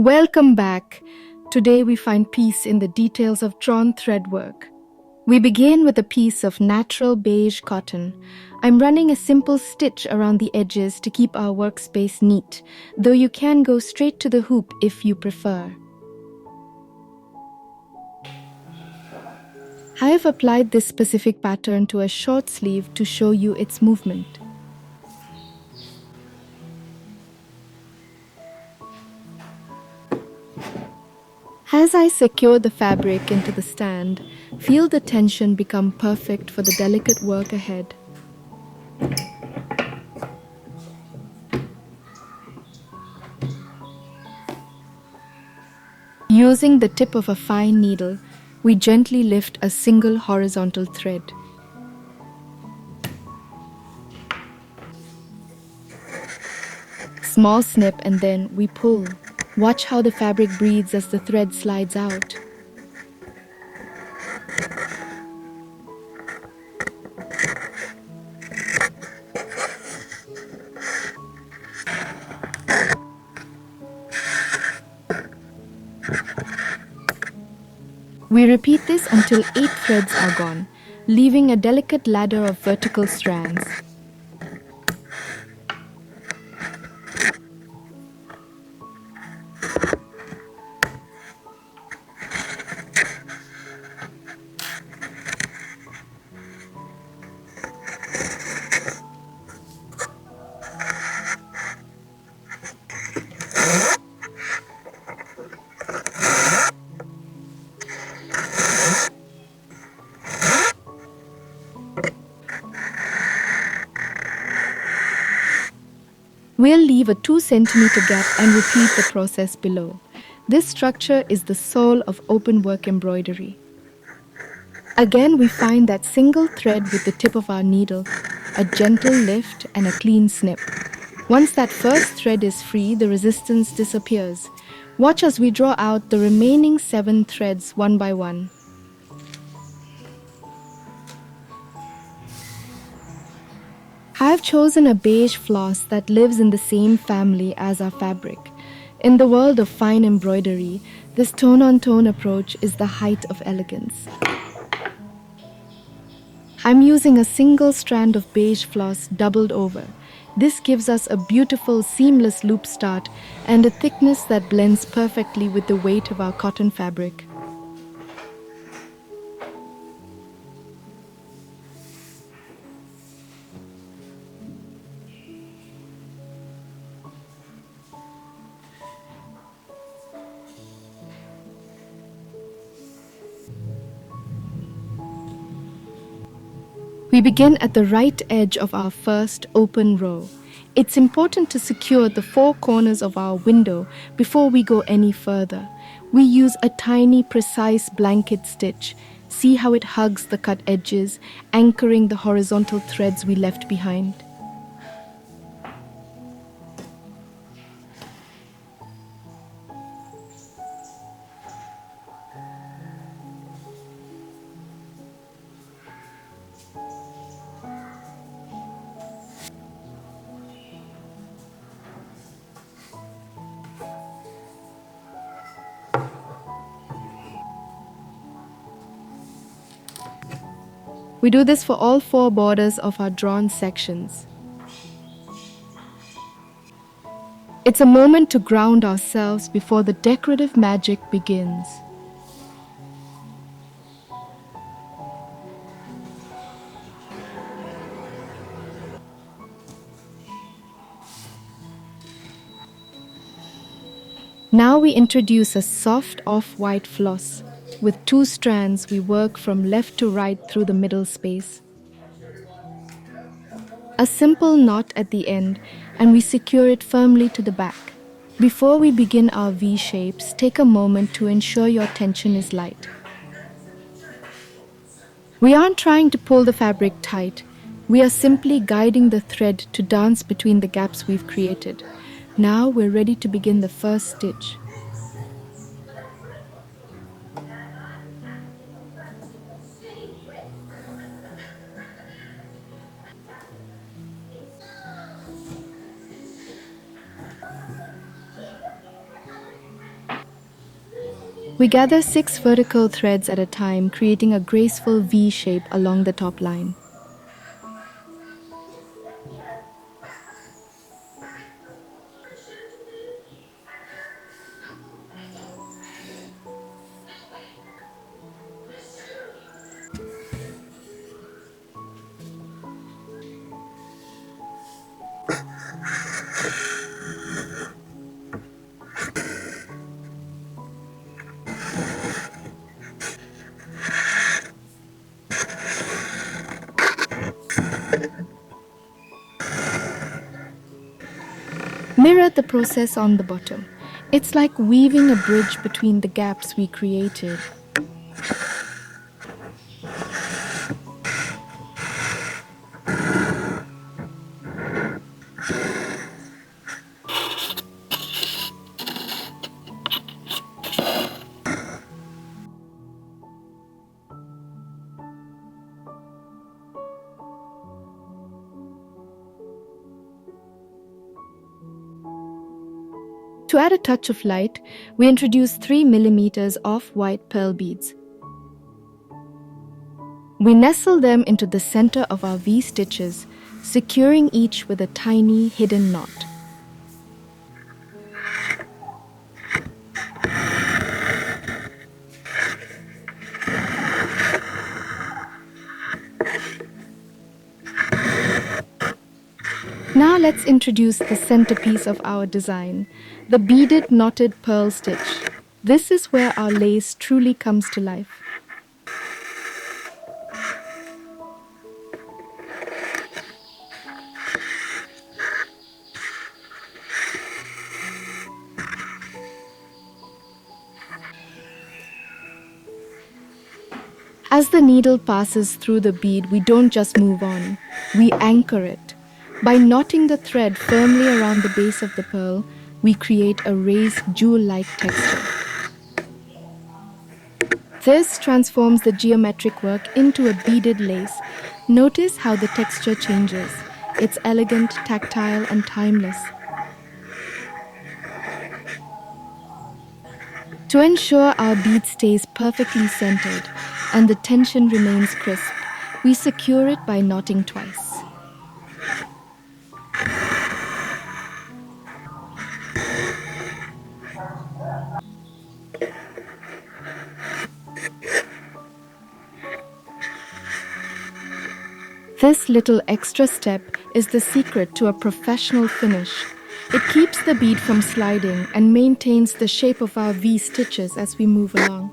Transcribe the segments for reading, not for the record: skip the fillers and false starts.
Welcome back. Today we find peace in the details of drawn thread work. We begin with a piece of natural beige cotton. I'm running a simple stitch around the edges to keep our workspace neat, though you can go straight to the hoop if you prefer. I have applied this specific pattern to a short sleeve to show you its movement. As I secure the fabric into the stand, feel the tension become perfect for the delicate work ahead. Using the tip of a fine needle, we gently lift a single horizontal thread. Small snip and then we pull. Watch how the fabric breathes as the thread slides out. We repeat this until 8 threads are gone, leaving a delicate ladder of vertical strands. We'll leave a 2 centimeter gap and repeat the process below. This structure is the soul of open work embroidery. Again, we find that single thread with the tip of our needle, a gentle lift and a clean snip. Once that first thread is free, the resistance disappears. Watch as we draw out the remaining 7 threads one by one. I've chosen a beige floss that lives in the same family as our fabric. In the world of fine embroidery, this tone-on-tone approach is the height of elegance. I'm using a single strand of beige floss doubled over. This gives us a beautiful seamless loop start and a thickness that blends perfectly with the weight of our cotton fabric. We begin at the right edge of our first open row. It's important to secure the 4 corners of our window before we go any further. We use a tiny, precise blanket stitch. See how it hugs the cut edges, anchoring the horizontal threads we left behind. We do this for all 4 borders of our drawn sections. It's a moment to ground ourselves before the decorative magic begins. Now we introduce a soft off-white floss. With 2 strands, we work from left to right through the middle space. A simple knot at the end, and we secure it firmly to the back. Before we begin our V shapes, take a moment to ensure your tension is light. We aren't trying to pull the fabric tight. We are simply guiding the thread to dance between the gaps we've created. Now we're ready to begin the first stitch. We gather 6 vertical threads at a time, creating a graceful V shape along the top line. Mirror the process on the bottom. It's like weaving a bridge between the gaps we created. To add a touch of light, we introduce 3 millimeters of white pearl beads. We nestle them into the center of our V stitches, securing each with a tiny hidden knot. Now let's introduce the centerpiece of our design, the Beaded Knotted Pearl Stitch. This is where our lace truly comes to life. As the needle passes through the bead, we don't just move on, we anchor it. By knotting the thread firmly around the base of the pearl, we create a raised jewel-like texture. This transforms the geometric work into a beaded lace. Notice how the texture changes. It's elegant, tactile, and timeless. To ensure our bead stays perfectly centered and the tension remains crisp, we secure it by knotting twice. This little extra step is the secret to a professional finish. It keeps the bead from sliding and maintains the shape of our V stitches as we move along.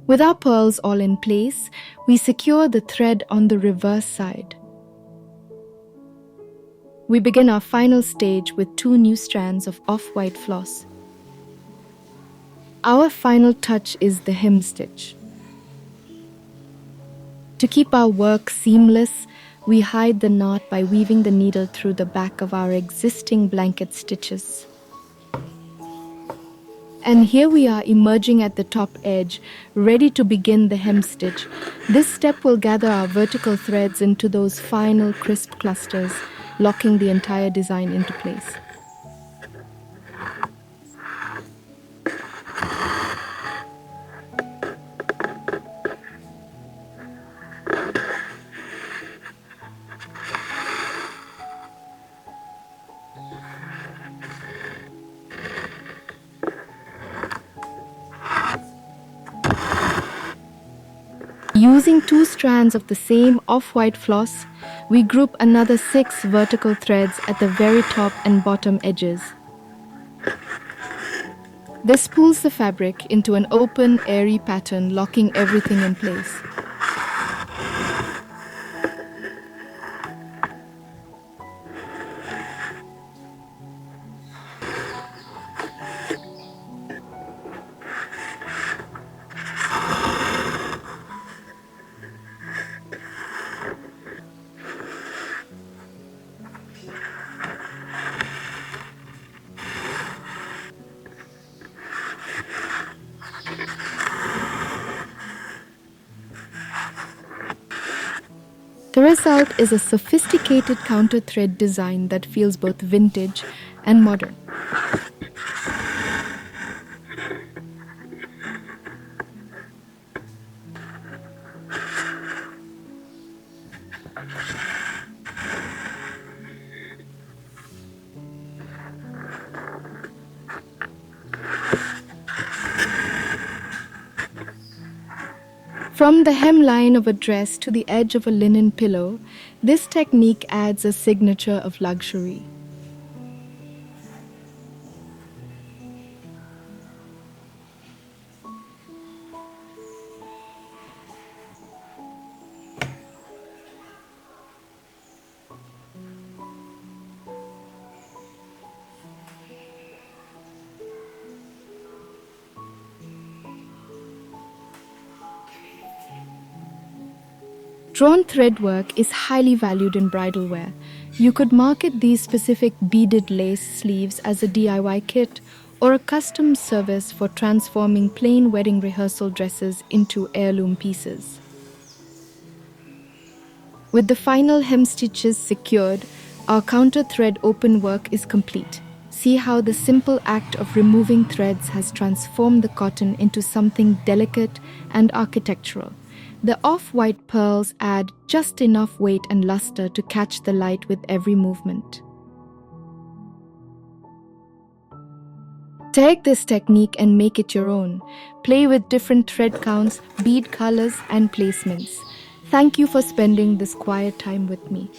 With our pearls all in place, we secure the thread on the reverse side. We begin our final stage with 2 new strands of off-white floss. Our final touch is the hemstitch. To keep our work seamless, we hide the knot by weaving the needle through the back of our existing blanket stitches. And here we are emerging at the top edge, ready to begin the hem stitch. This step will gather our vertical threads into those final crisp clusters, locking the entire design into place. Using 2 strands of the same off-white floss, we group another 6 vertical threads at the very top and bottom edges. This pulls the fabric into an open, airy pattern, locking everything in place. The result is a sophisticated counter thread design that feels both vintage and modern. From the hemline of a dress to the edge of a linen pillow, this technique adds a signature of luxury. Drawn thread work is highly valued in bridal wear. You could market these specific beaded lace sleeves as a DIY kit or a custom service for transforming plain wedding rehearsal dresses into heirloom pieces. With the final hem stitches secured, our counter thread open work is complete. See how the simple act of removing threads has transformed the cotton into something delicate and architectural. The off-white pearls add just enough weight and luster to catch the light with every movement. Take this technique and make it your own. Play with different thread counts, bead colors, and placements. Thank you for spending this quiet time with me.